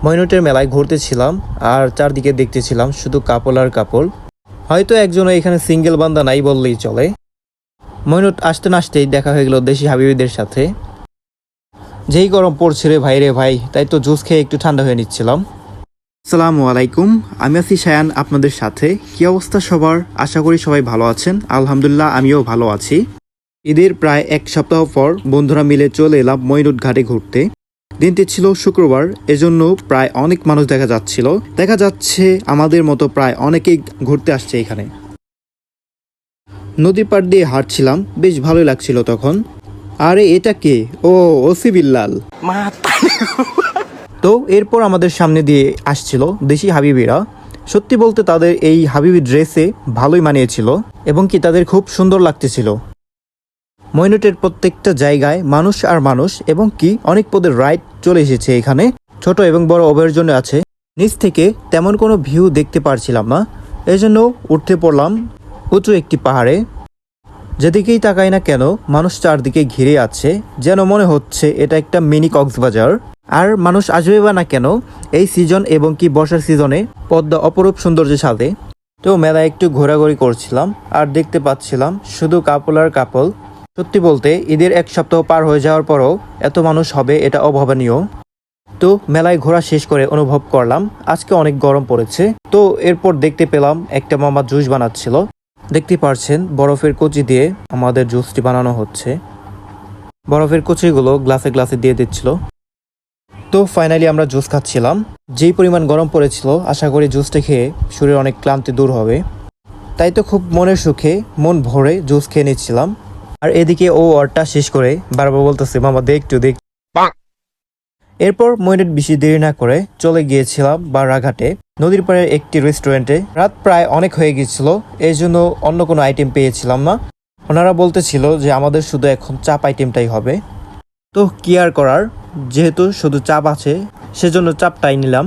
মইনুটের মেলায় ঘুরতেছিলাম আর চারদিকে দেখতেছিলাম শুধু কাপল আর কাপল। হয়তো একজনও এখানে সিঙ্গেল বান্দা নাই বললেই চলে। মইনুট আসতে না আসতেই দেখা হয়ে গেল দেশি হাবিবিদের সাথে। যেই গরম পড়ছে রে ভাই, তাই তো জুস খেয়ে একটু ঠান্ডা হয়ে নিচ্ছিলাম। আসসালামু আলাইকুম, আমি আছি সায়ান আপনাদের সাথে। কি অবস্থা সবার? আশা করি সবাই ভালো আছেন। আলহামদুলিল্লাহ আমিও ভালো আছি। ঈদের প্রায় এক সপ্তাহ পর বন্ধুরা মিলে চলে এলাম মইনুট ঘাটে ঘুরতে। দিনটি ছিল শুক্রবার, এজন্য প্রায় অনেক মানুষ দেখা যাচ্ছে আমাদের মতো প্রায় অনেকেই ঘুরতে আসছে এখানে। নদীর পাড় দিয়ে হাঁটছিলাম, বেশ ভালোই লাগছিল তখন। আরে এটা কে? ও ওসি বিল্লাল। তো এরপর আমাদের সামনে দিয়ে আসছিল দেশি হাবিবিরা। সত্যি বলতে তাদের এই হাবিবি ড্রেসে ভালোই মানিয়েছিল এবং কি তাদের খুব সুন্দর লাগতেছিল। মইনুটের প্রত্যেকটা জায়গায় মানুষ আর মানুষ এবং কি অনেক পদের রাইড চলে এসেছে এখানে। ছোট এবং বড় উভয়ের জন্য আছে। নিচ থেকে তেমন কোনো ভিউ দেখতে পারছিলাম না, এজন্য উঠতে পড়লাম উঁচু একটি পাহাড়ে। যেদিকেই তাকাই না কেন মানুষ চারদিকে ঘিরে আছে, যেন মনে হচ্ছে এটা একটা মিনি কক্সবাজার। আর মানুষ আসবে বা না কেন এই সিজন এবং কি বর্ষার সিজনে পদ্মা অপরূপ সৌন্দর্যে সাথে। তো মেলায় একটু ঘোরাঘুরি করছিলাম আর দেখতে পাচ্ছিলাম শুধু কাপল আর কাপল। সত্যি বলতে ঈদের এক সপ্তাহ পার হয়ে যাওয়ার পরও এত মানুষ হবে এটা অভাবনীয়। তো মেলায় ঘোরা শেষ করে অনুভব করলাম আজকে অনেক গরম পড়েছে। তো এরপর দেখতে পেলাম একটা মামা জুস বানাচ্ছিল। দেখতে পারছেন বরফের কচি দিয়ে আমাদের জুসটি বানানো হচ্ছে। বরফের কচিগুলো গ্লাসে গ্লাসে দিয়ে দিচ্ছিল। তো ফাইনালি আমরা জুস খাচ্ছিলাম। যেই পরিমাণ গরম পড়েছিল, আশা করি জুসটা খেয়ে শরীরে অনেক ক্লান্তি দূর হবে। তাই তো খুব মনের সুখে মন ভরে জুস খেয়ে নিচ্ছিলাম। আর এদিকে ও অরটা শেষ করে বারবার বলতেছে মামা দেখ। এরপর মইনুট বেশি দেরি না করে চলে গিয়েছিলাম বারাঘাটে নদীর পাড়ের একটি রেস্টুরেন্টে। রাত প্রায় অনেক হয়ে গিয়েছিল, এই জন্য অন্য কোনো আইটেম পেয়েছিলাম না। ওনারা বলতেছিল যে আমাদের শুধু এখন চাপ আইটেমটাই হবে। তো কি আর করার, যেহেতু শুধু চাপ আছে সেজন্য চাপটাই নিলাম।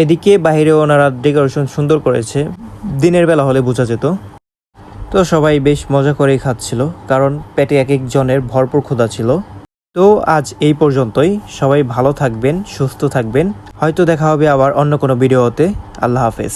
এদিকে বাইরে ওনারা ডেকোরেশন সুন্দর করেছে, দিনের বেলা হলে বোঝা যেত। তো সবাই বেশ মজা করেই খাচ্ছিল, কারণ পেটে এক একজনের ভরপুর ক্ষুধা ছিল। তো আজ এই পর্যন্তই। সবাই ভালো থাকবেন, সুস্থ থাকবেন। হয়তো দেখা হবে আবার অন্য কোনো ভিডিওতে। আল্লাহ হাফেজ।